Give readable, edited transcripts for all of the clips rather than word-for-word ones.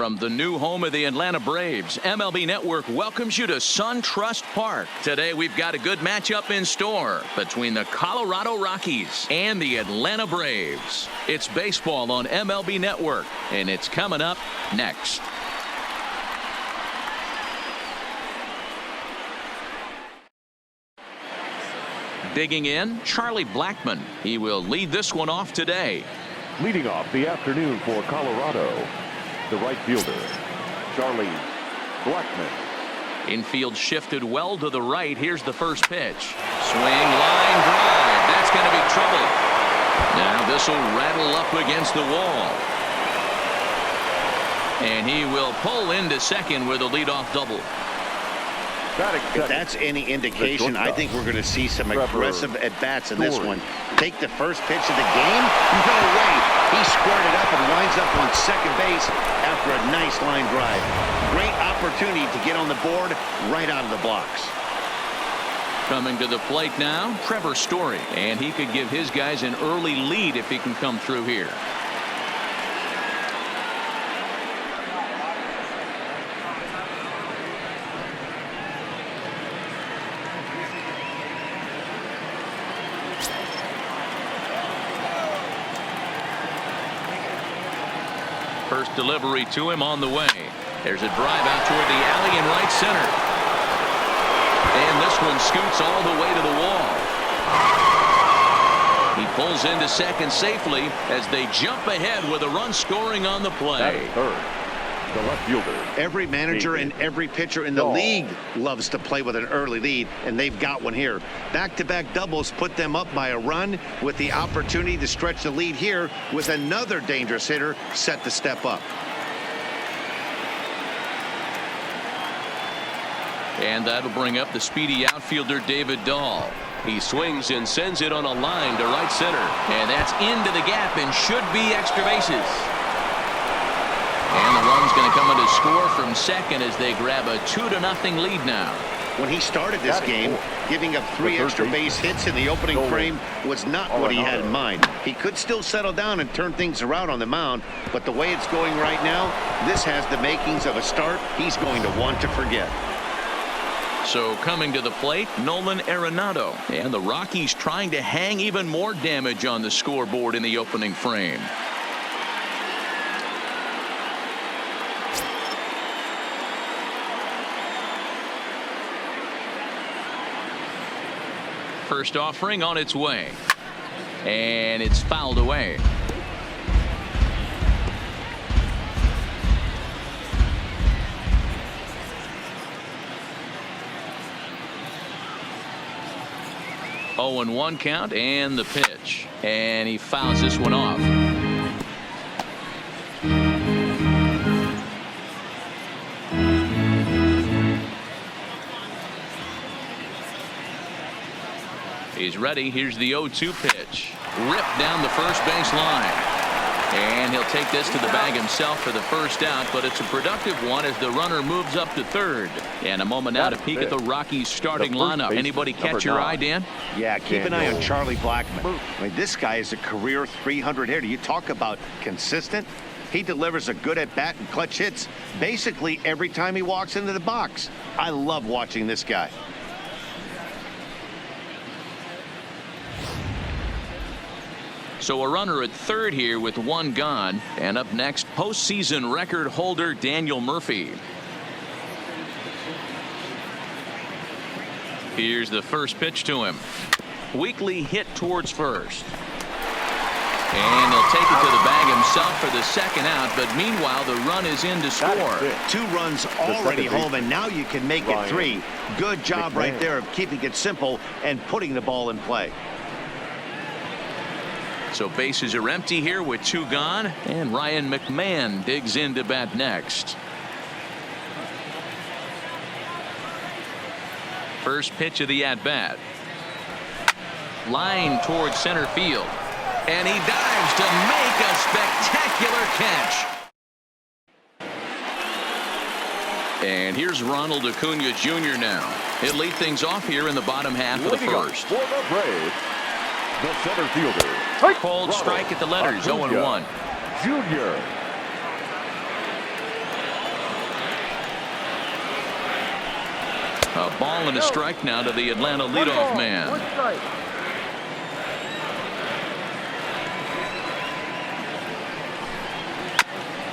From the new home of the Atlanta Braves, MLB Network welcomes you to SunTrust Park. Today we've got a good matchup in store between the Colorado Rockies and the Atlanta Braves. It's baseball on MLB Network, and it's coming up next. Digging in, Charlie Blackmon. He will lead this one off today. Leading off the afternoon for Colorado, the right fielder, Charlie Blackmon. Infield shifted well to the right. Here's the first pitch. Swing, line drive. That's going to be trouble. Now this will rattle up against the wall. And he will pull into second with a leadoff double. If that's any indication, I think we're going to see some aggressive at-bats in this one. Take the first pitch of the game? No way. He squared it up and winds up on second base after a nice line drive. Great opportunity to get on the board right out of the blocks. Coming to the plate now, Trevor Story. And he could give his guys an early lead if he can come through here. First delivery to him on the way. There's a drive out toward the alley in right center. And this one scoots all the way to the wall. He pulls into second safely as they jump ahead with a run scoring on the play. Third, the left fielder. Every manager and every pitcher in the league loves to play with an early lead, and they've got one here. Back-to-back doubles put them up by a run with the opportunity to stretch the lead here with another dangerous hitter set to step up. And that'll bring up the speedy outfielder David Dahl. He swings and sends it on a line to right center. And that's into the gap and should be extra bases. And the run's going to come in to score from second as they grab a 2-0 lead now. When he started this game, giving up 3 extra base hits in the opening frame was not what he had in mind. He could still settle down and turn things around on the mound, but the way it's going right now, this has the makings of a start he's going to want to forget. So coming to the plate, Nolan Arenado. And the Rockies trying to hang even more damage on the scoreboard in the opening frame. First offering on its way. And it's fouled away. Oh, and 1 count and the pitch. And he fouls this one off. He's ready. Here's the 0-2 pitch. Ripped down the first base line. And he'll take this to the bag himself for the first out, but it's a productive one as the runner moves up to third. And a moment now to peek at the Rockies starting lineup. Anybody catch your eye, Dan? Yeah, keep an eye on Charlie Blackmon. I mean, this guy is a career 300 hitter. You talk about consistent. He delivers a good at-bat and clutch hits basically every time he walks into the box. I love watching this guy. So a runner at third here with 1 gone. And up next, postseason record holder Daniel Murphy. Here's the first pitch to him. Weakly hit towards first. And he'll take it to the bag himself for the second out. But meanwhile, the run is in to score. 2 runs already home, and now you can make it 3. Good job right there of keeping it simple and putting the ball in play. So bases are empty here with 2 gone, and Ryan McMahon digs in to bat next. First pitch of the at-bat. Line towards center field. And he dives to make a spectacular catch. And here's Ronald Acuna Jr. now. He'll lead things off here in the bottom half of the first. For the Braves, the center fielder. Called strike at the letters, 0-1. Junior. A ball and a strike now to the Atlanta leadoff man.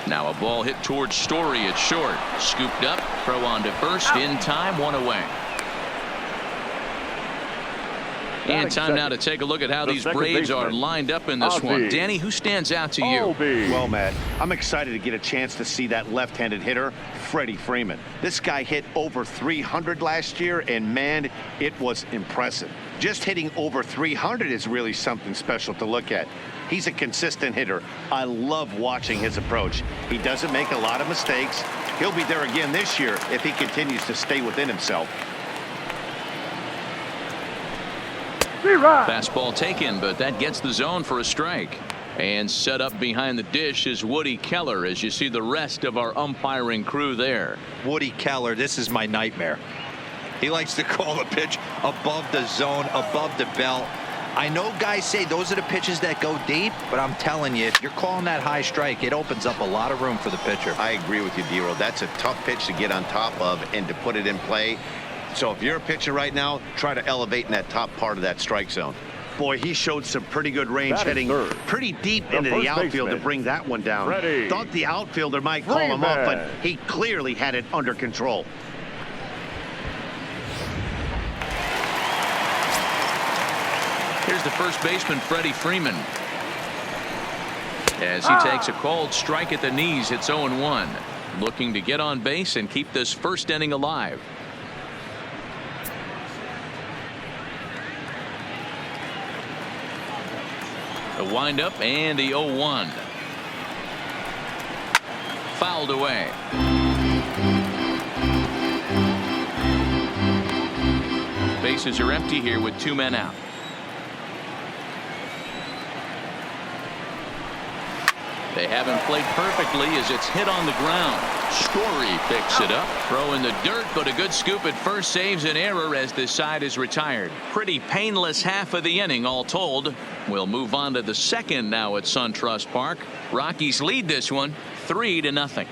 Now a ball hit towards Story at short. Scooped up. Throw on to first. In time. One away. And time now to take a look at how these Braves are lined up in this one. Danny, who stands out to you? Well, Matt, I'm excited to get a chance to see that left-handed hitter, Freddie Freeman. This guy hit over 300 last year, and, man, it was impressive. Just hitting over 300 is really something special to look at. He's a consistent hitter. I love watching his approach. He doesn't make a lot of mistakes. He'll be there again this year if he continues to stay within himself. Fastball taken, but that gets the zone for a strike. And set up behind the dish is Woody Keller as you see the rest of our umpiring crew there. Woody Keller, this is my nightmare. He likes to call the pitch above the zone, above the belt. I know guys say those are the pitches that go deep, but I'm telling you, if you're calling that high strike, it opens up a lot of room for the pitcher. I agree with you, D-Roll. That's a tough pitch to get on top of and to put it in play. So if you're a pitcher right now, try to elevate in that top part of that strike zone. Boy, he showed some pretty good range heading pretty deep into the outfield to bring that one down. Thought the outfielder might call him up, but he clearly had it under control. Here's the first baseman, Freddie Freeman. As he takes a called strike at the knees, it's 0-1. Looking to get on base and keep this first inning alive. The windup and the 0-1. Fouled away. Bases are empty here with 2 men out. They haven't played perfectly as it's hit on the ground. Story picks it up. Throw in the dirt, but a good scoop at first saves an error as this side is retired. Pretty painless half of the inning all told. We'll move on to the second now at SunTrust Park. Rockies lead this one 3-0.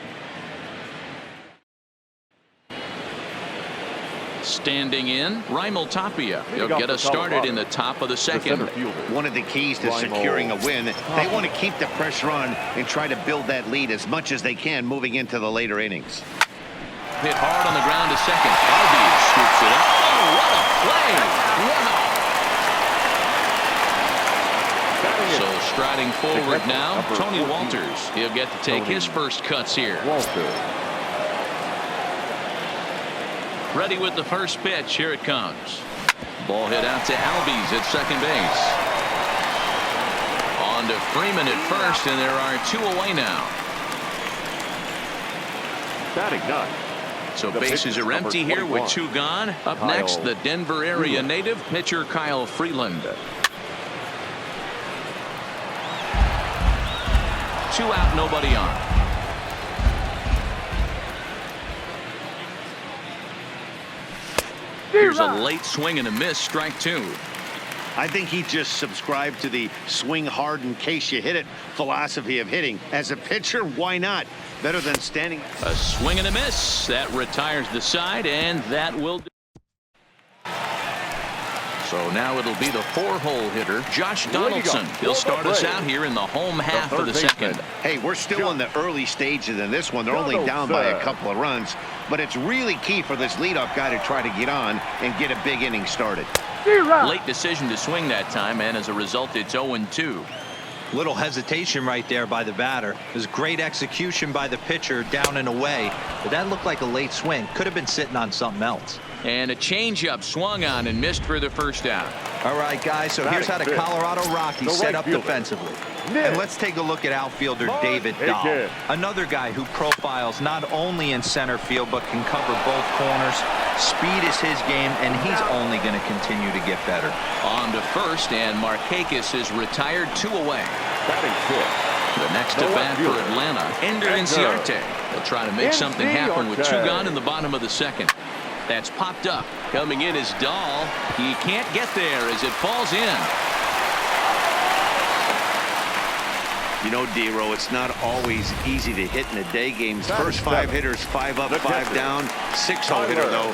Standing in, Raimel Tapia. He'll get us started in the top of the second. One of the keys to securing a win, they want to keep the pressure on and try to build that lead as much as they can moving into the later innings. Hit hard on the ground to second. Albies scoops it up. Oh, what a play! Wow! So striding forward now, Tony Walters. He'll get to take his first cuts here. Ready with the first pitch. Here it comes. Ball hit out to Albies at second base. On to Freeman at first, and there are 2 away now. So bases are empty here with 2 gone. Up next, the Denver area native pitcher Kyle Freeland. 2 out, nobody on. Here's a late swing and a miss, strike 2. I think he just subscribed to the swing hard in case you hit it philosophy of hitting. As a pitcher, why not? Better than standing. A swing and a miss. That retires the side, and that will do. So now it'll be the 4-hole hitter, Josh Donaldson. He'll start us out here in the home half of the second. Hey, we're still in the early stages in this one. They're only down by a couple of runs, but it's really key for this leadoff guy to try to get on and get a big inning started. Late decision to swing that time, and as a result, it's 0-2. Little hesitation right there by the batter. It was great execution by the pitcher down and away, but that looked like a late swing. Could have been sitting on something else. And a changeup swung on and missed for the first out. All right, guys, so here's how the Colorado Rockies set up defensively. And let's take a look at outfielder David Dahl. Another guy who profiles not only in center field but can cover both corners. Speed is his game, and he's only going to continue to get better. On to first, and Markakis is retired, 2 away. The next at bat for Atlanta, Ender Inciarte. They'll try to make something happen with 2 gone in the bottom of the second. That's popped up. Coming in is Dahl. He can't get there as it falls in. You know, D-Row, it's not always easy to hit in the day games. First 5 hitters, 5 up, 5 down. 6-hole hitter, though.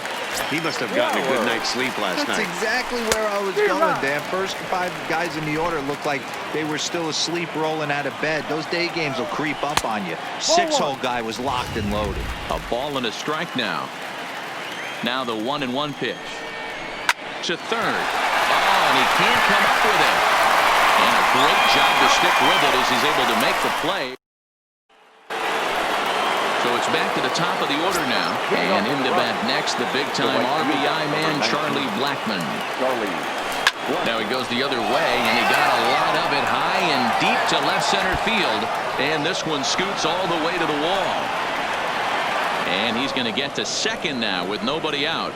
He must have gotten a good night's sleep last night. That's exactly where I was going, Dan. First 5 guys in the order looked like they were still asleep rolling out of bed. Those day games will creep up on you. 6-hole guy was locked and loaded. A ball and a strike now. Now the 1-1 pitch. To third. Oh, and he can't come up with it. And a great job to stick with it as he's able to make the play. So it's back to the top of the order now. And into bat next, the big-time RBI man, Charlie Blackmon. Now he goes the other way, and he got a lot of it high and deep to left center field. And this one scoots all the way to the wall. And he's going to get to second now with nobody out.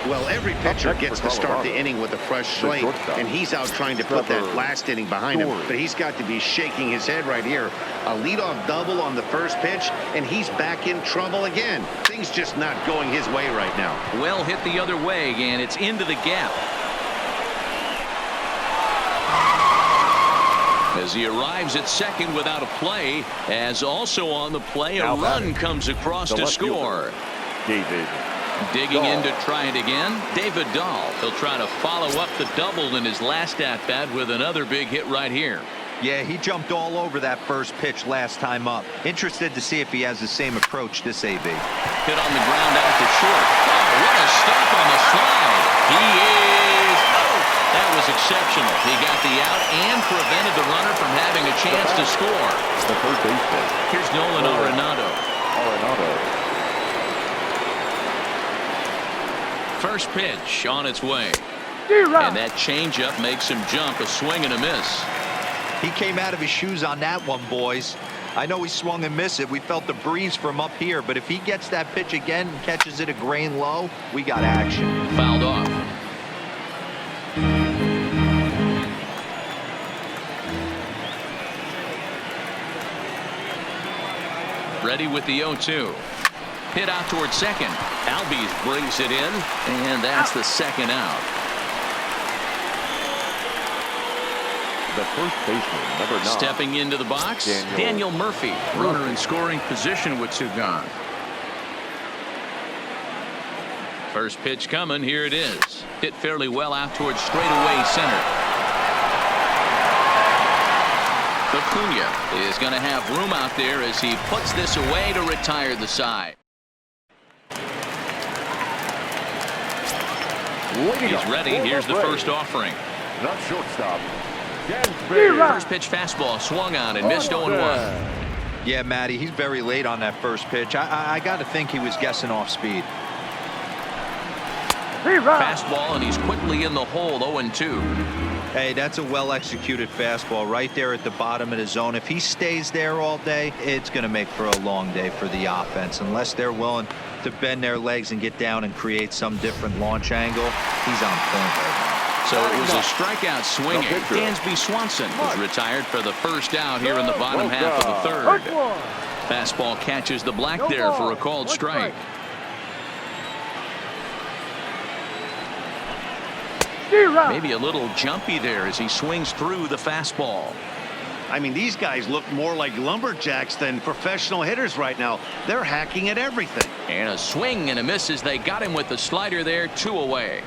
Well, every pitcher gets to start the inning with a fresh slate, and he's out trying to put that last inning behind him. But he's got to be shaking his head right here. A leadoff double on the first pitch, and he's back in trouble again. Things just not going his way right now. Well hit the other way, and it's into the gap. As he arrives at second without a play, as also on the play, a run comes across to score. David. Digging in to try it again, David Dahl. He'll try to follow up the double in his last at-bat with another big hit right here. Yeah, he jumped all over that first pitch last time up. Interested to see if he has the same approach this AB. Hit on the ground out to short. Oh, what a stop on the slide. He is out. That was exceptional. He got the out and prevented the runner from having a chance to score. The third baseman. Here's Nolan Arenado. First pitch on its way. And that changeup makes him jump. A swing and a miss. He came out of his shoes on that one, boys. I know he swung and missed it. We felt the breeze from up here, but if he gets that pitch again and catches it a grain low, we got action. Fouled off. Ready with the 0-2. Hit out towards second. Albies brings it in, and that's the second out. The first baseman, number 9. Stepping into the box, Daniel Murphy. Runner in scoring position with 2 gone. First pitch coming. Here it is. Hit fairly well out towards straightaway center. Acuna is going to have room out there as he puts this away to retire the side. He's ready. Here's the first offering. Not shortstop. First pitch fastball swung on and missed 0-1. Yeah, Matty, he's very late on that first pitch. I got to think he was guessing off speed. Fastball, and he's quickly in the hole. 0-2. Hey, that's a well-executed fastball right there at the bottom of the zone. If he stays there all day, it's going to make for a long day for the offense. Unless they're willing to bend their legs and get down and create some different launch angle, he's on point right now. So it was a strikeout swinging. Dansby Swanson was retired for the first out here in the bottom half of the third. Fastball catches the black there for a called strike. Maybe a little jumpy there as he swings through the fastball. I mean, these guys look more like lumberjacks than professional hitters right now. They're hacking at everything. And a swing and a miss as they got him with the slider there. 2 away.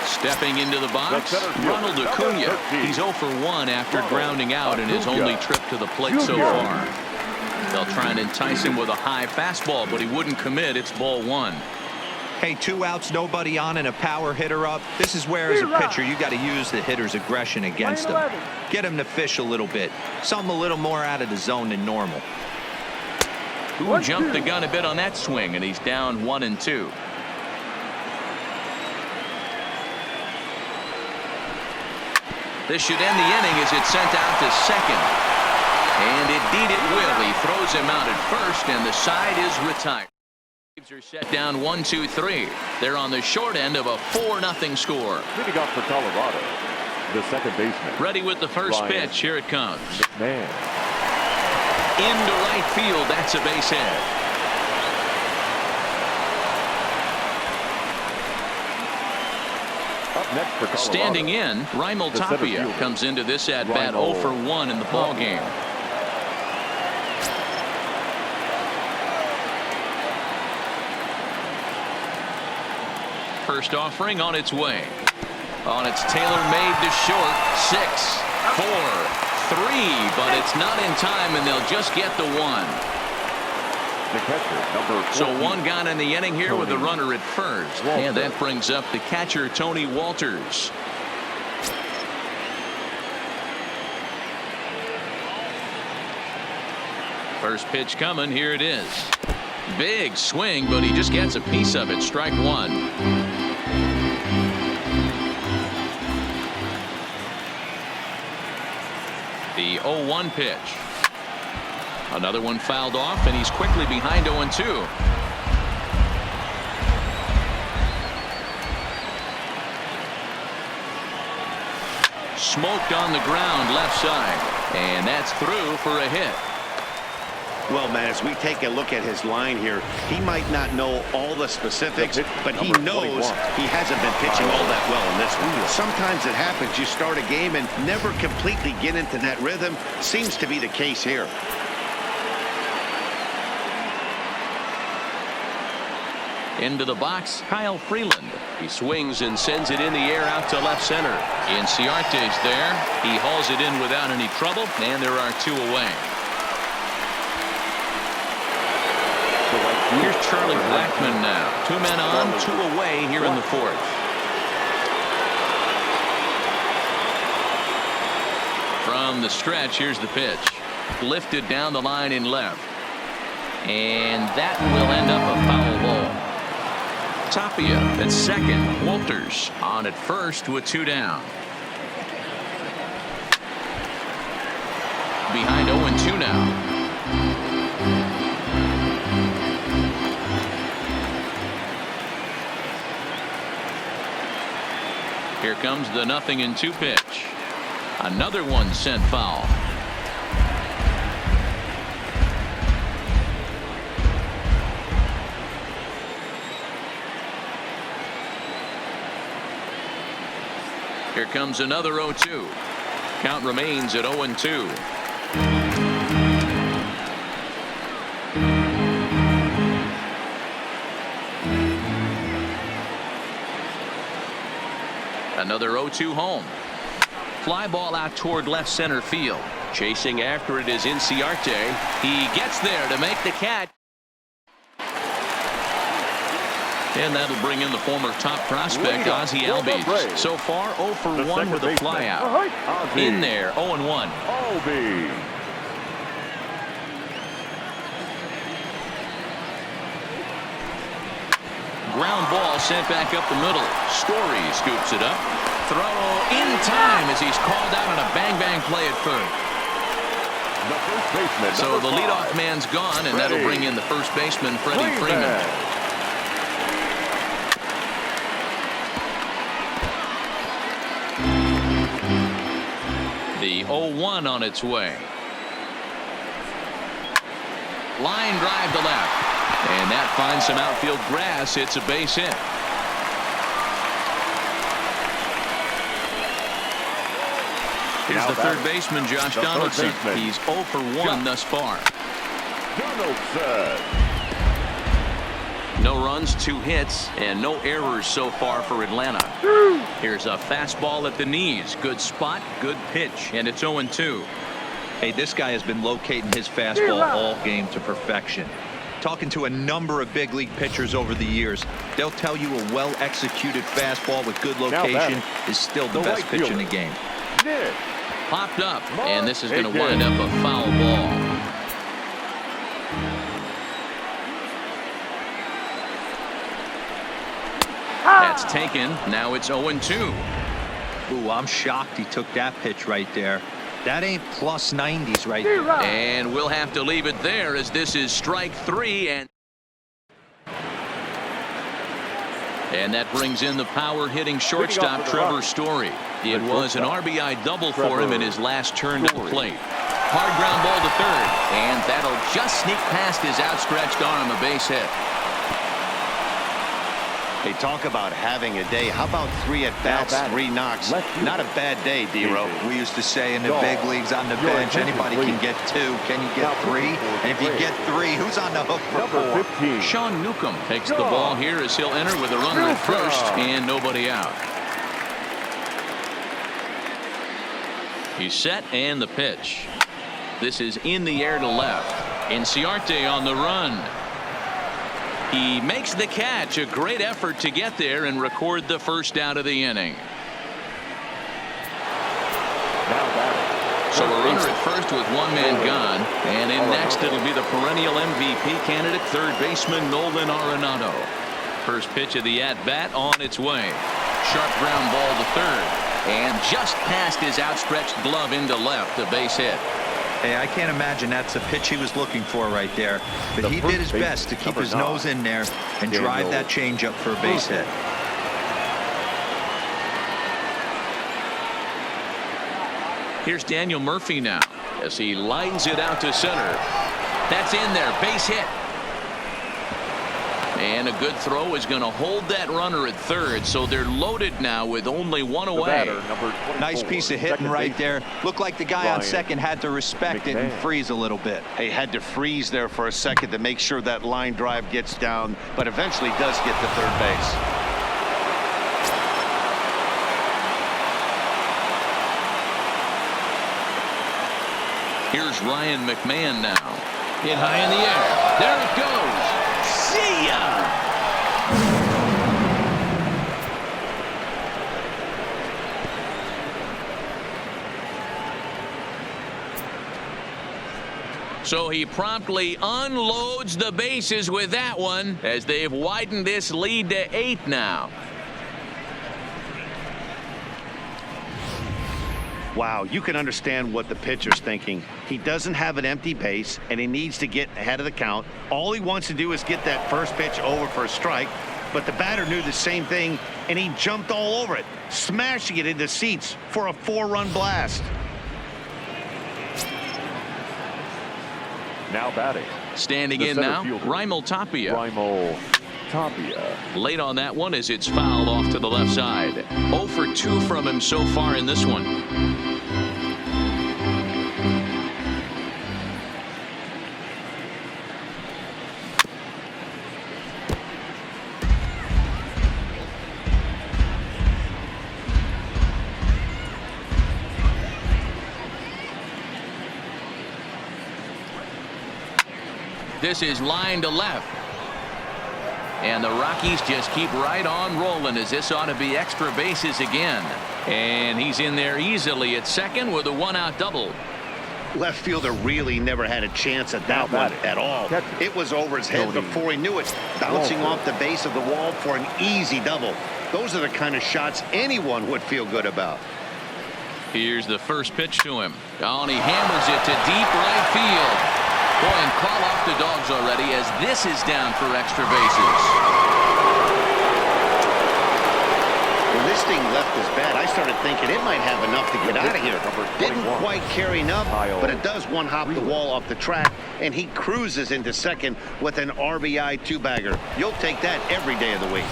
Stepping into the box, Ronald Acuna. He's 0 for 1 after grounding out in his only trip to the plate so far. They'll try and entice him with a high fastball, but he wouldn't commit. It's ball 1. Hey, 2 outs, nobody on, and a power hitter up. This is where, as a pitcher, you got to use the hitter's aggression against him. Get him to fish a little bit. Something a little more out of the zone than normal. Who jumped the gun a bit on that swing, and he's down 1-2. This should end the inning as it's sent out to second. And indeed it will. He throws him out at first, and the side is retired. Are set down 1-2-3. They're on the short end of a 4-0 score. Leading off for Colorado, the second baseman. Ready with the first pitch. Here it comes. Man. Into right field. That's a base hit. Up next for Colorado, Standing in, Raimel the center Tapia fielder, comes into this at-bat 0 for 1 in the ball game. First offering on its way. It's tailor-made to short. 6, 4, 3, but it's not in time, and they'll just get the 1. the catcher, number 14. So one gone in the inning here with the runner at first. Walter. And that brings up the catcher, Tony Walters. First pitch coming. Here it is. Big swing, but he just gets a piece of it. Strike one. The 0-1 pitch. Another one fouled off, and he's quickly behind 0-2. Smoked on the ground left side, and that's through for a hit. Well, man, as we take a look at his line here, he might not know all the specifics, but he knows he hasn't been pitching all that well in this one. Sometimes it happens. You start a game and never completely get into that rhythm. Seems to be the case here. Into the box, Kyle Freeland. He swings and sends it in the air out to left center. Inciarte's there. He hauls it in without any trouble, and there are two away. Here's Charlie Blackmon now. 2 men on, 2 away here in the fourth. From the stretch, here's the pitch. Lifted down the line in left. And that will end up a foul ball. Tapia at second. Walters on at first with 2 down. Behind 0-2 now. Here comes the 0-2 pitch. Another one sent foul. Here comes another 0-2. Count remains at 0-2. Another 0-2 home. Fly ball out toward left center field. Chasing after it is Inciarte. He gets there to make the catch. And that'll bring in the former top prospect, Ozzie Albies. So far, 0 for 1 with a flyout. In there, 0-1. Albies. Ground ball sent back up the middle. Story scoops it up. Throw in time as he's called out on a bang-bang play at first. The first baseman, so the number 5. leadoff man's gone, and that'll bring in the first baseman, Freddie Freeman. The 0-1 on its way. Line drive to left. And that finds some outfield grass. It's a base hit. Here's the third baseman, Josh Donaldson. He's 0 for 1 thus far. Donaldson. No runs, 2 hits, and no errors so far for Atlanta. Here's a fastball at the knees. Good spot, good pitch, and it's 0-2. Hey, this guy has been locating his fastball all game to perfection. Talking to a number of big league pitchers over the years, they'll tell you a well-executed fastball with good location is still the best pitch in the game. Popped up, and this is going to wind up a foul ball. That's taken. Now it's 0-2. Ooh, I'm shocked he took that pitch right there. That ain't plus 90s right there. And we'll have to leave it there as this is strike 3. And that brings in the power-hitting shortstop, Trevor Story. It was an RBI double for him in his last turn to the plate. Hard ground ball to third. And that'll just sneak past his outstretched arm, a base hit. Hey, talk about having a day. How about 3 at-bats, 3 knocks? Not a bad day, D-Row. We used to say in the big leagues on the bench, anybody can get 2. Can you get 3? And if you get 3, who's on the hook for 4? Sean Newcomb takes the ball here as he'll enter with a runner at first and nobody out. He's set and the pitch. This is in the air to left. Inciarte on the run. He makes the catch. A great effort to get there and record the first out of the inning. So a runner at first with 1 man gone. And in next it'll be the perennial MVP candidate, third baseman Nolan Arenado. First pitch of the at-bat on its way. Sharp ground ball to third. And just past his outstretched glove into left, a base hit. Hey, I can't imagine that's the pitch he was looking for right there. But he did his best to keep his nose in there and drive that changeup for a base hit. Here's Daniel Murphy now as he lines it out to center. That's in there, base hit. And a good throw is going to hold that runner at third, so they're loaded now with only 1 away. Nice piece of hitting right there. Looked like the guy on second had to respect it and freeze a little bit. He had to freeze there for a second to make sure that line drive gets down, but eventually does get to third base. Here's Ryan McMahon now. Hit high in the air. There it goes. See ya! So he promptly unloads the bases with that one as they've widened this lead to 8 now. Wow, you can understand what the pitcher's thinking. He doesn't have an empty base, and he needs to get ahead of the count. All he wants to do is get that first pitch over for a strike, but the batter knew the same thing, and he jumped all over it, smashing it into seats for a 4-run blast. Now batting. Standing in now, Raimel Tapia. Raimel Tapia. Late on that one as it's fouled off to the left side. 0 for 2 from him so far in this one. This is line to left. And the Rockies just keep right on rolling as this ought to be extra bases again. And he's in there easily at second with a 1-out double. Left fielder really never had a chance at that one at all. It was over his head before he knew it, bouncing off the base of the wall for an easy double. Those are the kind of shots anyone would feel good about. Here's the first pitch to him. Oh, and he hammers it to deep right field. Boy, and call off the dogs already as this is down for extra bases. When this thing left his bat, I started thinking it might have enough to get out of here. Didn't quite carry enough, but it does one-hop the wall off the track, and he cruises into second with an RBI 2-bagger. You'll take that every day of the week.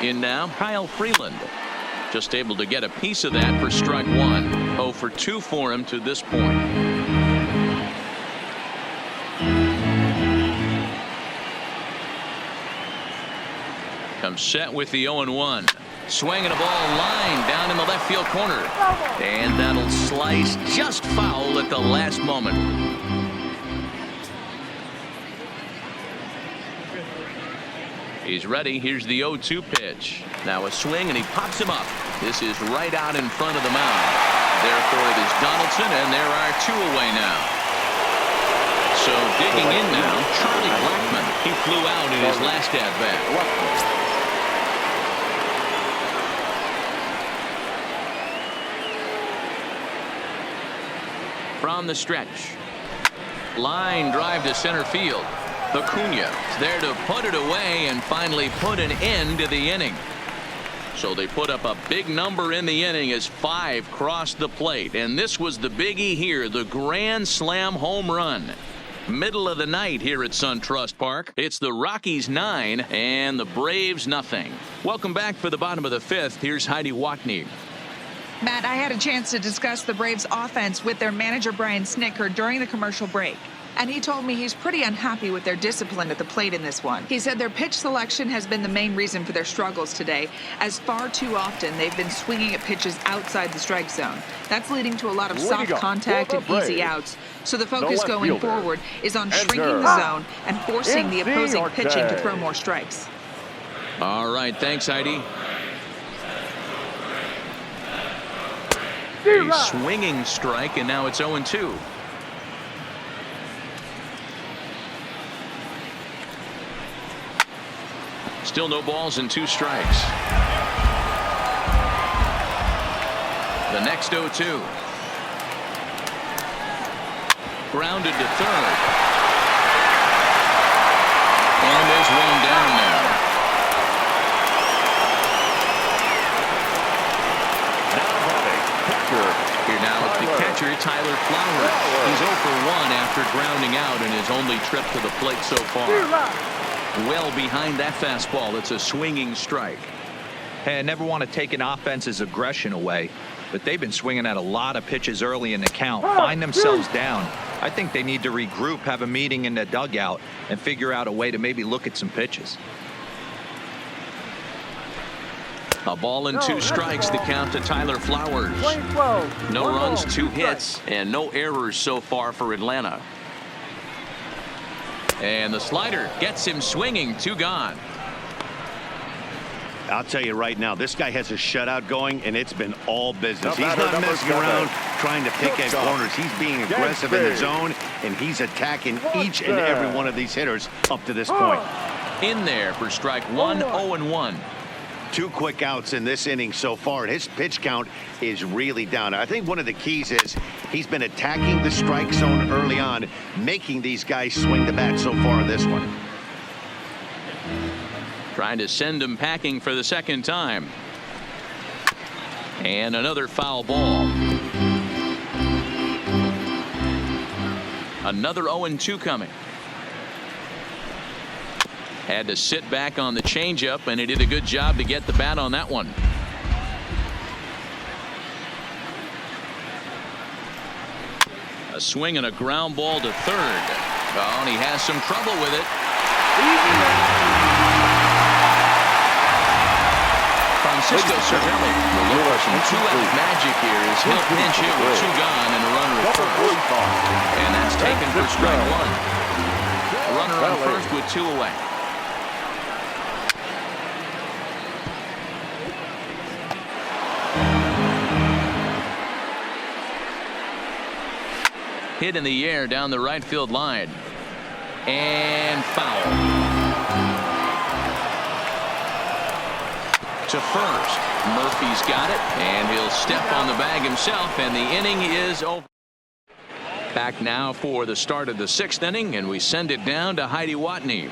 In now, Kyle Freeland. Just able to get a piece of that for strike 1. 0 for 2 for him to this point. Comes set with the 0-1. Swinging a ball line down in the left field corner. And that'll slice just foul at the last moment. He's ready. Here's the 0-2 pitch. Now a swing, and he pops him up. This is right out in front of the mound. Therefore, it is Donaldson, and there are 2 away now. So digging in now, Charlie Blackmon. He flew out in his last at-bat. From the stretch. Line drive to center field. Acuna is there to put it away and finally put an end to the inning. So they put up a big number in the inning as 5 crossed the plate. And this was the biggie here, the grand slam home run. Middle of the night here at SunTrust Park. It's the Rockies 9 and the Braves nothing. Welcome back for the bottom of the 5th. Here's Heidi Watney. Matt, I had a chance to discuss the Braves offense with their manager Brian Snitker during the commercial break. And he told me he's pretty unhappy with their discipline at the plate in this one. He said their pitch selection has been the main reason for their struggles today, as far too often they've been swinging at pitches outside the strike zone. That's leading to a lot of soft contact and easy outs. So the focus going forward is on shrinking the zone and forcing the opposing pitching to throw more strikes. All right, thanks, Heidi. A swinging strike, and now it's 0-2. Still no balls and 2 strikes. The next 0-2. Grounded to third. And there's one down now. Here now it's the catcher, Tyler Flowers. He's 0 for 1 after grounding out in his only trip to the plate so far. Well behind that fastball. It's a swinging strike. Hey, I never want to take an offense's aggression away, but they've been swinging at a lot of pitches early in the count. Find themselves down. I think they need to regroup, have a meeting in the dugout, and figure out a way to maybe look at some pitches. A ball and 2 strikes, the count to Tyler Flowers. No runs, 2 hits, and no errors so far for Atlanta. And the slider gets him swinging, 2 gone. I'll tell you right now, this guy has a shutout going, and it's been all business. He's not messing around trying to pick at corners. He's being aggressive in the zone, and he's attacking each and every one of these hitters up to this point. In there for strike 1, 0-1. 2 quick outs in this inning so far. His pitch count is really down. I think one of the keys is he's been attacking the strike zone early on, making these guys swing the bat so far in this one. Trying to send him packing for the second time. And another foul ball. Another 0-2 coming. Had to sit back on the changeup, and he did a good job to get the bat on that one. A swing and a ground ball to third. Oh, and he has some trouble with it. Francisco Cervelli will look for some 2-out magic here as he'll pinch hit with 2 gone and a runner at first. And that's taken for strike 1. A runner on first with 2 away. Hit in the air down the right field line. And foul. To first. Murphy's got it, and he'll step on the bag himself, and the inning is over. Back now for the start of the 6th inning, and we send it down to Heidi Watney.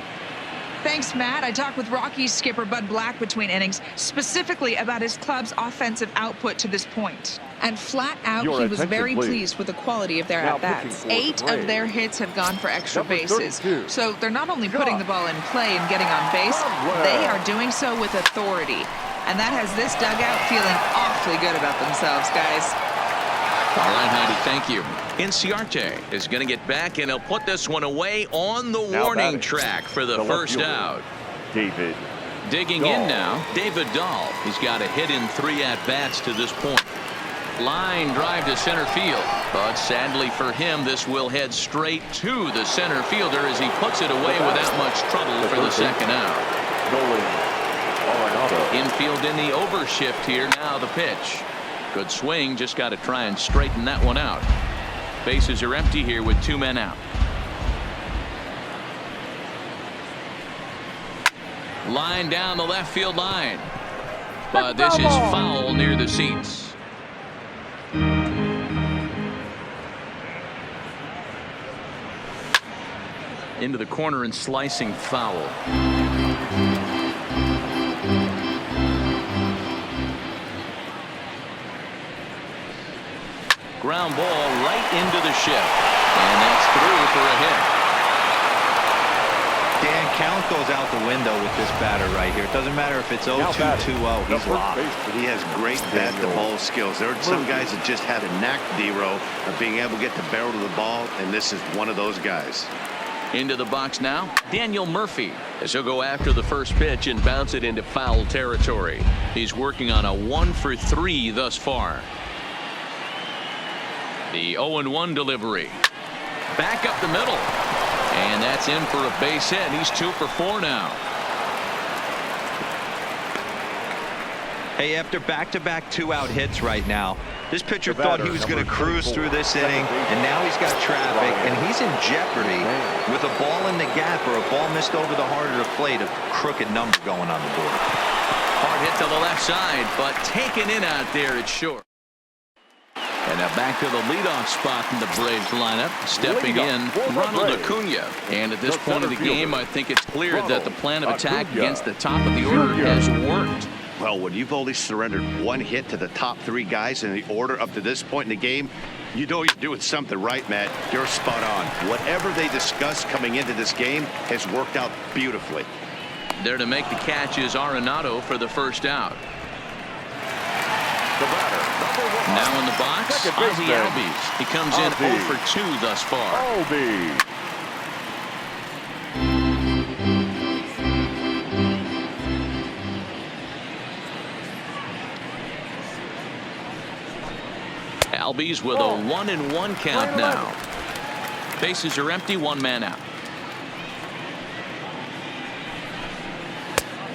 Thanks, Matt. I talked with Rockies skipper Bud Black between innings, specifically about his club's offensive output to this point. And flat out, he was very pleased with the quality of their at-bats. 8 of their hits have gone for extra bases. So they're not only putting the ball in play and getting on base, they are doing so with authority. And that has this dugout feeling awfully good about themselves, guys. All right, Heidi, thank you. Inciarte is going to get back, and he'll put this one away on the warning track for the first out. David. Digging in now, David Dahl. He's got a hit in 3 at-bats to this point. Line drive to center field, but sadly for him, this will head straight to the center fielder as he puts it away without much trouble for the second out. Infield in the overshift here. Now the pitch. Good swing, just got to try and straighten that one out. Bases are empty here with 2 men out. Line down the left field line, but this is foul near the seats. Into the corner and slicing foul. Ground ball right into the shift. And that's through for a hit. Dan, count goes out the window with this batter right here. It doesn't matter if it's 0-2, 2-0. He's locked. He has great bat-to-ball skills. There are some guys that just have a knack, D-Row, of being able to get the barrel to the ball, and this is one of those guys. Into the box now, Daniel Murphy, as he'll go after the first pitch and bounce it into foul territory. He's working on a 1-for-3 thus far. The 0-1 delivery. Back up the middle. And that's in for a base hit. He's 2 for 4 now. Hey, after back-to-back 2-out hits right now, this pitcher thought he was going to cruise through this inning, and now he's got traffic, and he's in jeopardy with a ball in the gap or a ball missed over the heart of the plate, a crooked number going on the board. Hard hit to the left side, but taken in out there, it's short. And now back to the leadoff spot in the Braves lineup. Stepping in, Ronald Acuna. And at this point of the game, I think it's clear that the plan of attack against the top of the order has worked. Well, when you've only surrendered 1 hit to the top 3 guys in the order up to this point in the game, you know you're doing something right, Matt. You're spot on. Whatever they discussed coming into this game has worked out beautifully. There to make the catch is Arenado for the first out. The batter, now in the box, Ozzie Albies. He comes in 0 for 2 thus far. Albies. Albies with a 1-1 count now. Bases are empty, 1 man out.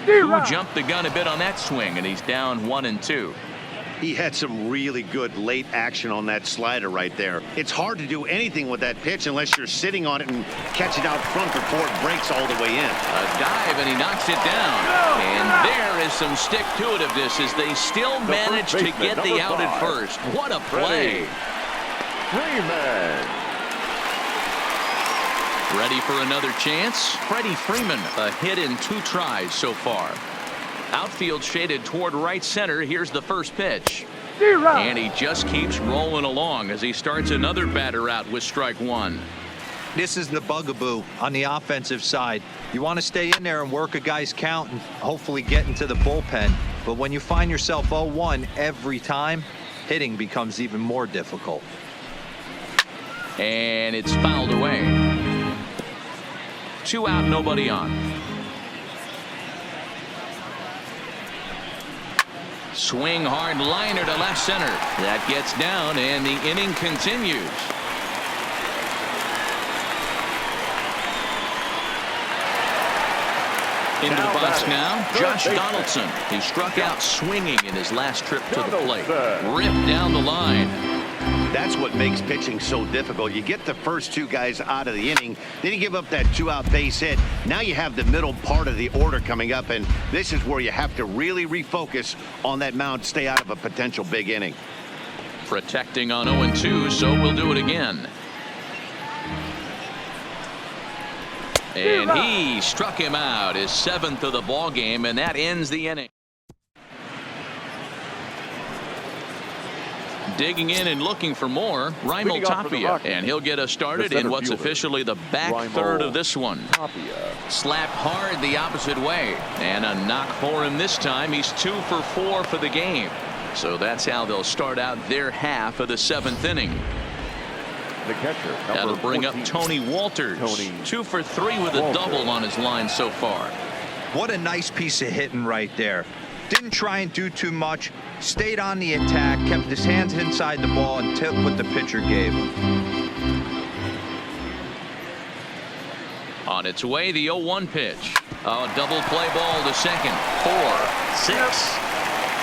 Who jumped the gun a bit on that swing, and he's down 1-2. He had some really good late action on that slider right there. It's hard to do anything with that pitch unless you're sitting on it and catch it out front before it breaks all the way in. A dive, and he knocks it down. And there is some stick-to-itiveness as they still manage to get the out at first. What a play. Freeman. Ready for another chance? Freddie Freeman, a hit in 2 tries so far. Outfield shaded toward right center. Here's the first pitch. And he just keeps rolling along as he starts another batter out with strike 1. This is the bugaboo on the offensive side. You want to stay in there and work a guy's count and hopefully get into the bullpen. But when you find yourself 0-1 every time, hitting becomes even more difficult. And it's fouled away. 2 out, nobody on. Swing hard liner to left center. That gets down, and the inning continues. Into the box now, Josh Donaldson. He struck out swinging in his last trip to the plate. Ripped down the line. That's what makes pitching so difficult. You get the first 2 guys out of the inning, then you give up that 2-out base hit. Now you have the middle part of the order coming up, and this is where you have to really refocus on that mound, stay out of a potential big inning. Protecting on 0-2, so we'll do it again. And he struck him out, his 7th of the ball game, and that ends the inning. Digging in and looking for more, Raimel Tapia, and he'll get us started in what's officially the back third of this one. Slapped hard the opposite way, and a knock for him this time. He's 2 for 4 for the game. So that's how they'll start out their half of the 7th inning. The catcher, that'll bring 14. Up Tony Walters. 2 for 3 with a double on his line so far. What a nice piece of hitting right there. Didn't try and do too much. Stayed on the attack, kept his hands inside the ball, and took what the pitcher gave him. On its way, the 0-1 pitch. A double play ball to second. 4, 6,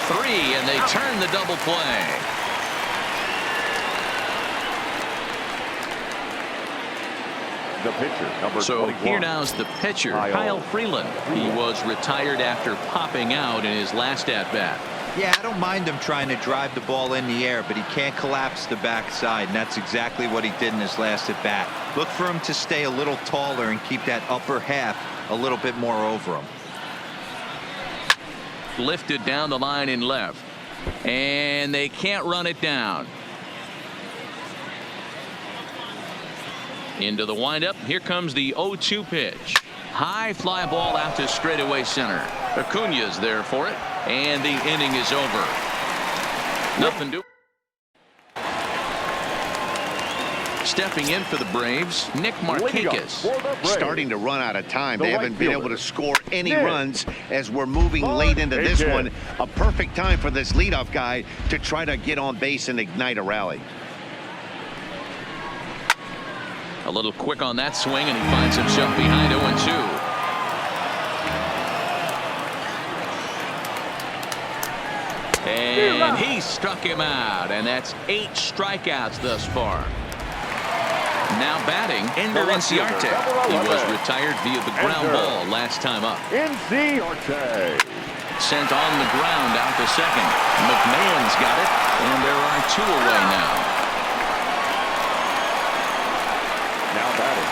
3, and they turn the double play. The pitcher, number so 21. Here now's the pitcher, Kyle Freeland. He was retired after popping out in his last at-bat. Yeah, I don't mind him trying to drive the ball in the air, but he can't collapse the backside, and that's exactly what he did in his last at-bat. Look for him to stay a little taller and keep that upper half a little bit more over him. Lifted down the line in left, and they can't run it down. Into the windup. Here comes the 0-2 pitch. High fly ball out to straightaway center. Acuna's there for it, and the inning is over. Nothing to. Stepping in for the Braves, Nick Markakis. Starting to run out of time. They haven't been able to score any runs as we're moving late into this one. A perfect time for this leadoff guy to try to get on base and ignite a rally. A little quick on that swing, and he finds himself behind 0-2. And he struck him out, and that's 8 strikeouts thus far. Now batting, Ender Inciarte. He was retired via the ground ball last time up. Inciarte. Sent on the ground out to second. McMahon's got it, and there are 2 away now. Now batting.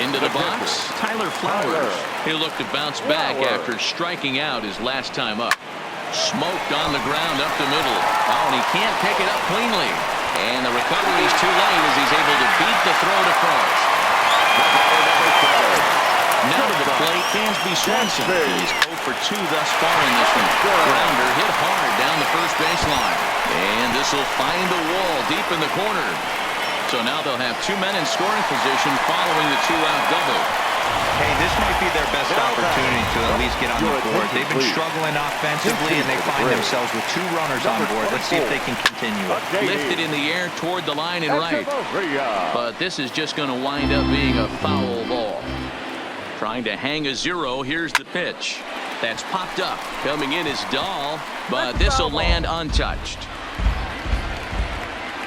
Into the box, Tyler Flowers. He'll look to bounce back after striking out his last time up. Smoked on the ground up the middle. Oh, and he can't pick it up cleanly. And the recovery is too late as he's able to beat the throw to first. Now to the plate, Dansby Swanson. He's 0 for 2 thus far in this one. Grounder hit hard down the first baseline. And this will find the wall deep in the corner. So now they'll have 2 men in scoring position following the 2-out double. Hey, this might be their best opportunity to at least get on the board. They've been struggling offensively, and they find themselves with 2 runners on board. Let's see if they can continue it. Lifted in the air toward the line and right. But this is just going to wind up being a foul ball. Trying to hang a 0. Here's the pitch. That's popped up. Coming in is Dahl, but this will land untouched.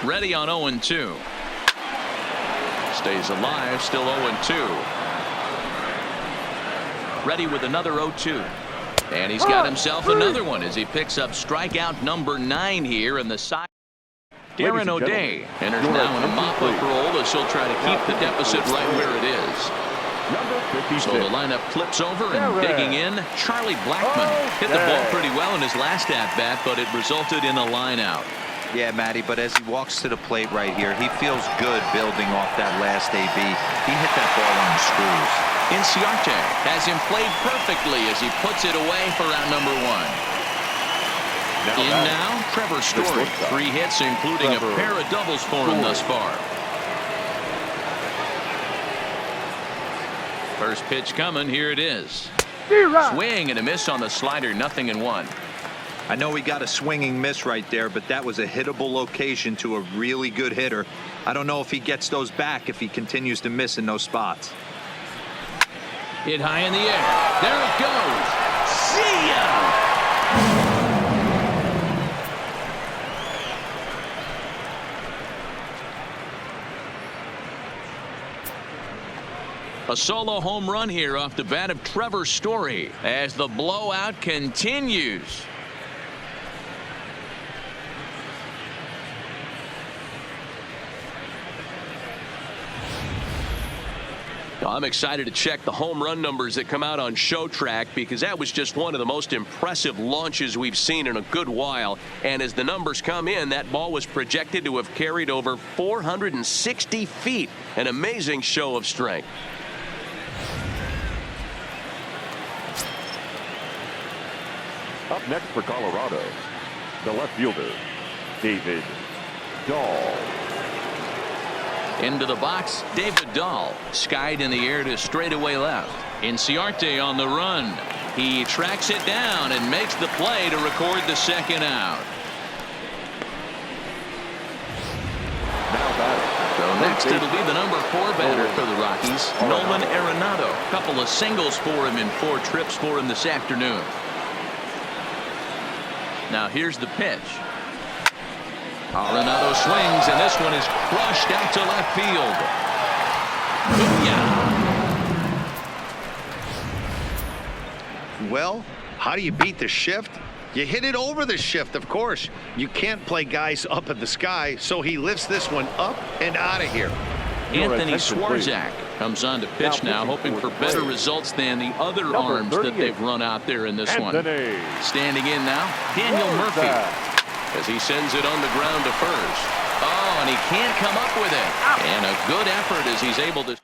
Ready on 0-2. Stays alive, still 0-2. Ready with another 0-2. And he's got himself another one as he picks up strikeout number 9 here in the side. Darren O'Day enters now in a mop-up role as he'll try to keep the deficit right where it is. So the lineup flips over and digging in. Charlie Blackmon hit the ball pretty well in his last at-bat, but it resulted in a line-out. Yeah, Matty, but as he walks to the plate right here, he feels good building off that last AB. He hit that ball on the screws. Inciarte has him played perfectly as he puts it away for out number 1. In now, Trevor Story. 3 hits, including a pair of doubles for him thus far. First pitch coming. Here it is. Swing and a miss on the slider. 0-1. I know he got a swinging miss right there, but that was a hittable location to a really good hitter. I don't know if he gets those back if he continues to miss in those spots. Hit high in the air. There it goes. See ya! A solo home run here off the bat of Trevor Story as the blowout continues. I'm excited to check the home run numbers that come out on ShowTrack because that was just one of the most impressive launches we've seen in a good while. And as the numbers come in, that ball was projected to have carried over 460 feet. An amazing show of strength. Up next for Colorado, the left fielder, David Dahl. Into the box, David Dahl. Skied in the air to straightaway left. Inciarte on the run. He tracks it down and makes the play to record the 2nd out. So next it'll be the number 4 batter for the Rockies, Nolan Arenado. Couple of singles for him in 4 trips for him this afternoon. Now here's the pitch. Arenado swings, and this one is crushed out to left field. Booyah! Well, how do you beat the shift? You hit it over the shift, of course. You can't play guys up in the sky, so he lifts this one up and out of here. Anthony Swarzak comes on to pitch now, hoping for better results than the other arms that they've run out there in this one. Standing in now, Daniel Murphy, as he sends it on the ground to first. Oh, and he can't come up with it. And a good effort as he's able to.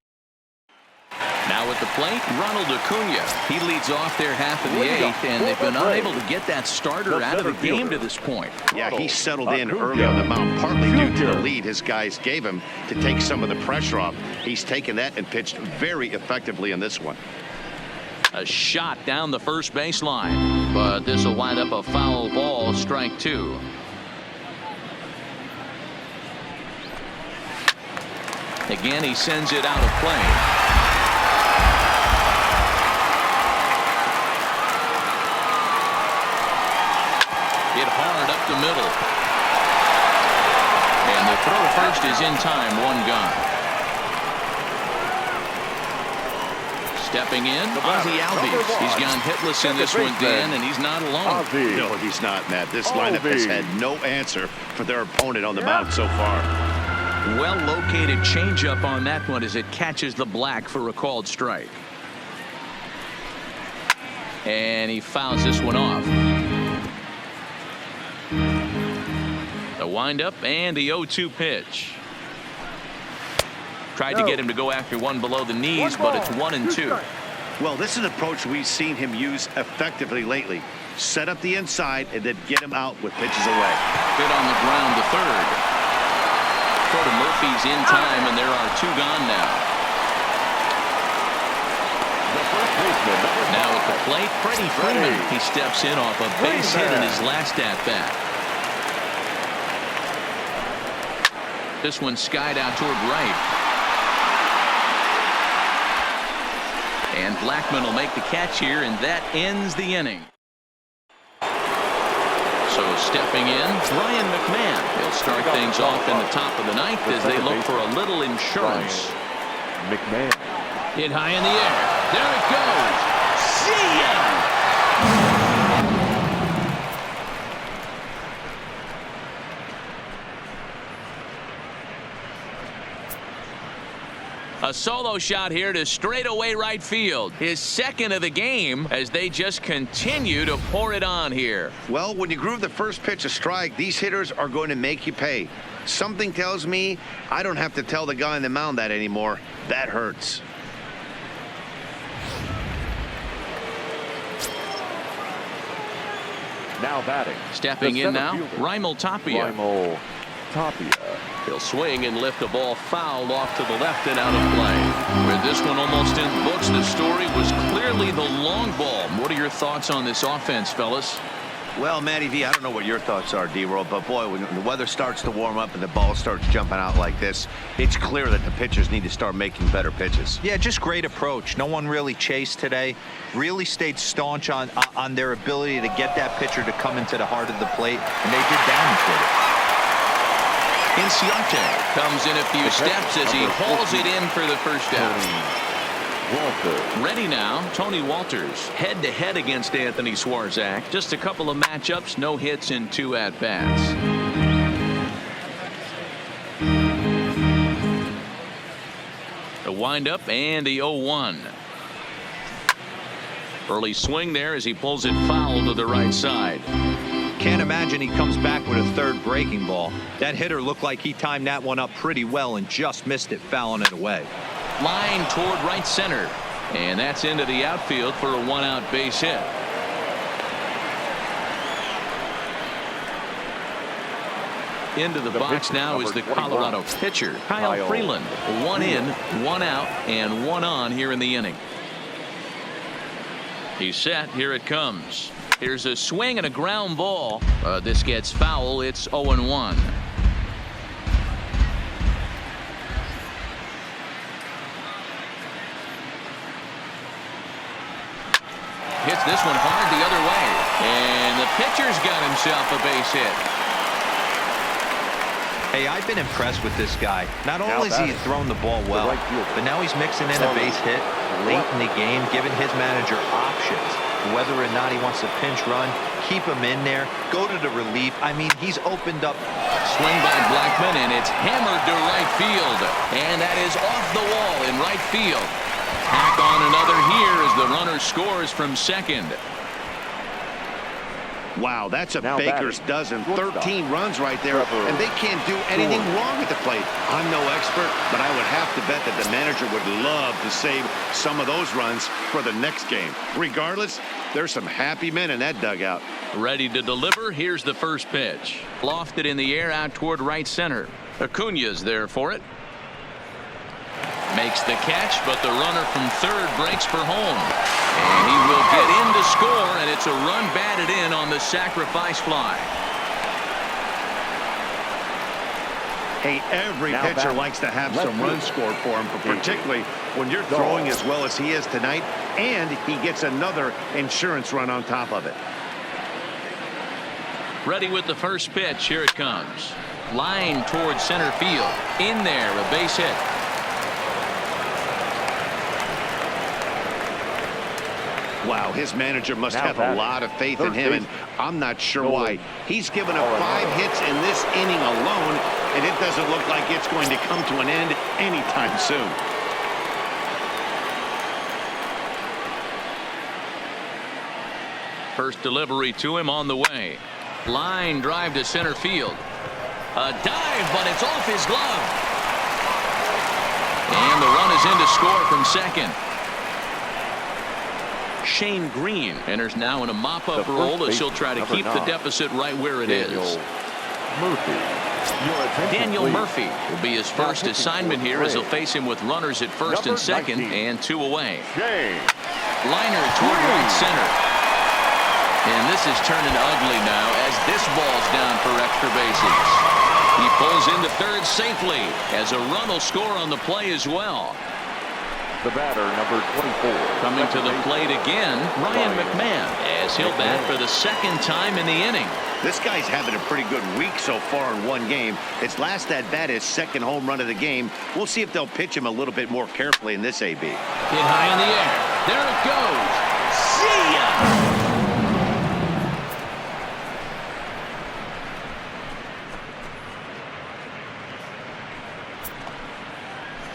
Now at the plate, Ronald Acuna. He leads off their half of the eighth, and they've been unable to get that starter out of the game to this point. Yeah, he settled in early on the mound, partly due to the lead his guys gave him to take some of the pressure off. He's taken that and pitched very effectively in this one. A shot down the first baseline, but this will wind up a foul ball, strike two. Again, he sends it out of play. Hit hard up the middle. And the throw to first is in time, one gone. Stepping in, Ozzie Albies. He's gone hitless in this one, Dan, and he's not alone. No, he's not, Matt. This lineup has had no answer for their opponent on the mound so far. Well-located changeup on that one as it catches the black for a called strike. And he fouls this one off. The windup and the 0-2 pitch. Tried to get him to go after one below the knees, but it's 1-2. Well, this is an approach we've seen him use effectively lately. Set up the inside and then get him out with pitches away. Hit on the ground to third. Throw to Murphy's in time, and there are two gone now. Now at the plate, Freddie Freeman. He steps in off a base hit in his last at-bat. This one skied out toward right. And Blackman will make the catch here, and that ends the inning. So stepping in, Ryan McMahon. He'll start things off in the top of the ninth as they look for a little insurance. McMahon. Hit high in the air. There it goes. See ya! A solo shot here to straightaway right field. His second of the game as they just continue to pour it on here. Well, when you groove the first pitch a strike, these hitters are going to make you pay. Something tells me I don't have to tell the guy on the mound that anymore. That hurts. Now batting. Stepping in now, Raimel Tapia. Raimel Tapia. He'll swing and lift a ball foul off to the left and out of play. With this one almost in the books, the story was clearly the long ball. What are your thoughts on this offense, fellas? Well, Matty V, I don't know what your thoughts are, D-Roll, but boy, when the weather starts to warm up and the ball starts jumping out like this, it's clear that the pitchers need to start making better pitches. Yeah, just great approach. No one really chased today. Really stayed staunch on their ability to get that pitcher to come into the heart of the plate, and they did damage with it. Inciarte comes in a few steps as he hauls it in for the first down. Ready now, Tony Walters head-to-head against Anthony Swarzak. Just a couple of matchups, no hits in 2 at-bats. The windup and the 0-1. Early swing there as he pulls it foul to the right side. Can't imagine he comes back with a third breaking ball. That hitter looked like he timed that one up pretty well and just missed it, fouling it away. Line toward right center, and that's into the outfield for a 1-out base hit. Into the box now is the Colorado pitcher, Kyle Freeland. 1 in, 1 out, and 1 on here in the inning. He's set. Here it comes. Here's a swing and a ground ball. This gets foul. It's 0-1. Hits this one hard the other way. And the pitcher's got himself a base hit. Hey, I've been impressed with this guy. Not only has he thrown the ball well, but now he's mixing in a base hit late in the game, giving his manager options. Whether or not he wants to pinch run, keep him in there, go to the relief. I mean, he's opened up. Swing by Blackman, and it's hammered to right field. And that is off the wall in right field. Tack on another here as the runner scores from second. Wow, that's a Now baker's batting. dozen. 13 runs right there, and they can't do anything wrong at the plate. I'm no expert, but I would have to bet that the manager would love to save some of those runs for the next game. Regardless, there's some happy men in that dugout. Ready to deliver. Here's the first pitch. Lofted in the air out toward right center. Acuña's there for it. Makes the catch, but the runner from third breaks for home. And he will get in to score, and it's a run batted in on the sacrifice fly. Hey, every Now pitcher back. likes to have Left some runs field. scored for him, but particularly when you're throwing as well as he is tonight, and he gets another insurance run on top of it. Ready with the first pitch. Here it comes. Line towards center field. In there, a base hit. Wow, his manager must Now have a batting. lot of faith in Third him, and base. I'm not sure Nolan. why. He's given up 5 hits in this inning alone, and it doesn't look like it's going to come to an end anytime soon. First delivery to him on the way. Line drive to center field. A dive, but it's off his glove. And the run is in to score from second. Shane Green enters now in a mop-up The role first as he'll try to baseman, keep number the 9, deficit right where it Daniel is. Murphy. Your attention, Daniel please. Murphy will be his first pitching assignment for here as he'll Braves. face him with runners at first Number and second 19. and 2 away. Shane. Liner toward right center. And this is turning ugly now as this ball's down for extra bases. He pulls into third safely as a run will score on the play as well. The batter, number 24. Coming to the plate again, Ryan McMahon, as he'll bat for the second time in the inning. This guy's having a pretty good week so far in one game. His last at-bat is second home run of the game. We'll see if they'll pitch him a little bit more carefully in this AB. Hit high in the air. There it goes. See ya!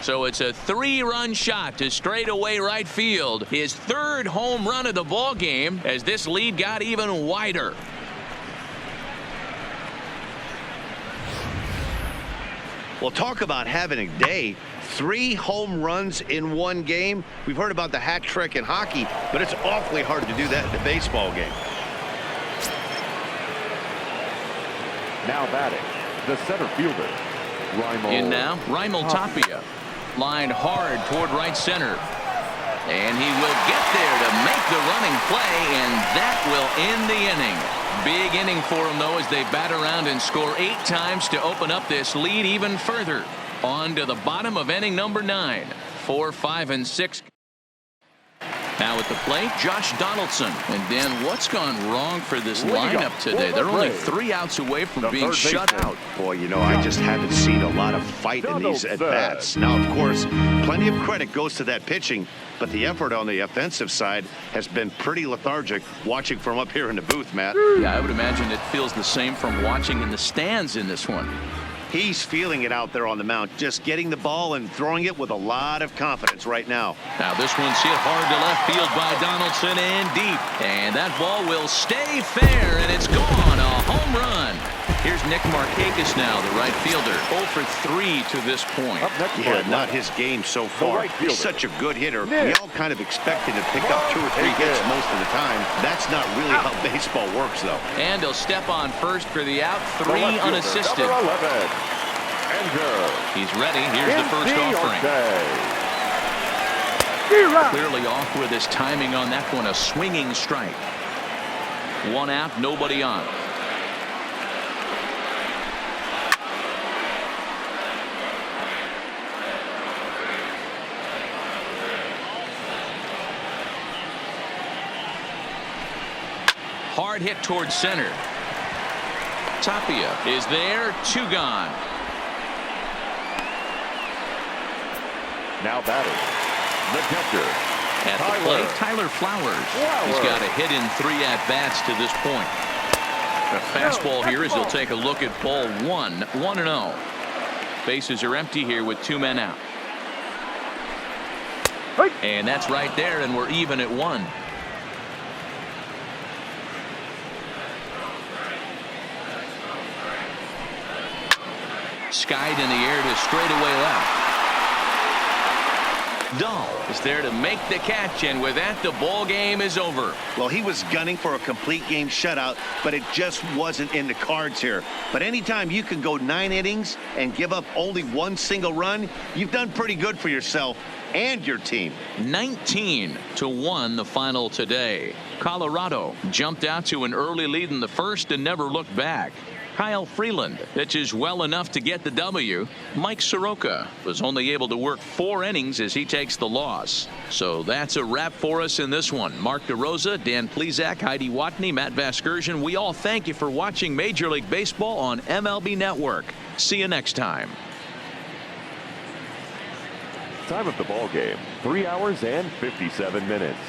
So it's a 3-run shot to straightaway right field. His third home run of the ball game as this lead got even wider. Well, talk about having a day. 3 home runs in one game. We've heard about the hat trick in hockey, but it's awfully hard to do that in a baseball game. Now batting, the center fielder, Raimel. In now, Raimel Tapia. Lined hard toward right center. And he will get there to make the running play, and that will end the inning. Big inning for him, though, as they bat around and score 8 times to open up this lead even further. On to the bottom of inning number 9. 4, 5, and 6. Now at the plate, Josh Donaldson. And Dan, what's gone wrong for this lineup today? They're only 3 outs away from being shut out. Boy, you know, I just haven't seen a lot of fight in these at-bats. Now, of course, plenty of credit goes to that pitching, but the effort on the offensive side has been pretty lethargic watching from up here in the booth, Matt. Yeah, I would imagine it feels the same from watching in the stands in this one. He's feeling it out there on the mound, just getting the ball and throwing it with a lot of confidence right now. Now this one's hit hard to left field by Donaldson and deep. And that ball will stay fair, and it's gone. A home run. Here's Nick Markakis now, the right fielder. 0 for 3 to this point. Up next, Yeah, not his game so far. right He's fielder, such a good hitter. Nick. We all kind of expect him to pick up 2 or 3 hits most of the time. That's not really how baseball works, though. And he'll step on first for the out. 3 the left fielder, unassisted. number 11. Andrew. He's ready. Here's the first offering. Clearly off with his timing on that one. A swinging strike. 1 out, nobody on. Hard hit towards center. Tapia is there. 2 gone. Now batting, the catcher, At the plate, Tyler Flowers. He's got a hit in 3 at-bats to this point. A fastball here as he'll take a look at ball 1. 1-0. Bases are empty here with 2 men out. And that's right there, and we're even at 1. skied in the air to straightaway left. Dahl is there to make the catch, and with that, the ball game is over. Well, he was gunning for a complete game shutout, but it just wasn't in the cards here. But anytime you can go 9 innings and give up only 1 single run, you've done pretty good for yourself and your team. 19-1 the final today. Colorado jumped out to an early lead in the first and never looked back. Kyle Freeland pitches well enough to get the W. Mike Soroka was only able to work 4 innings as he takes the loss. So that's a wrap for us in this one. Mark DeRosa, Dan Plesac, Heidi Watney, Matt Vasgersian. We all thank you for watching Major League Baseball on MLB Network. See you next time. Time of the ball game, 3 hours and 57 minutes.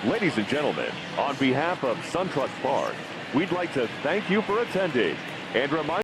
Ladies and gentlemen, on behalf of SunTrust Park, we'd like to thank you for attending and remind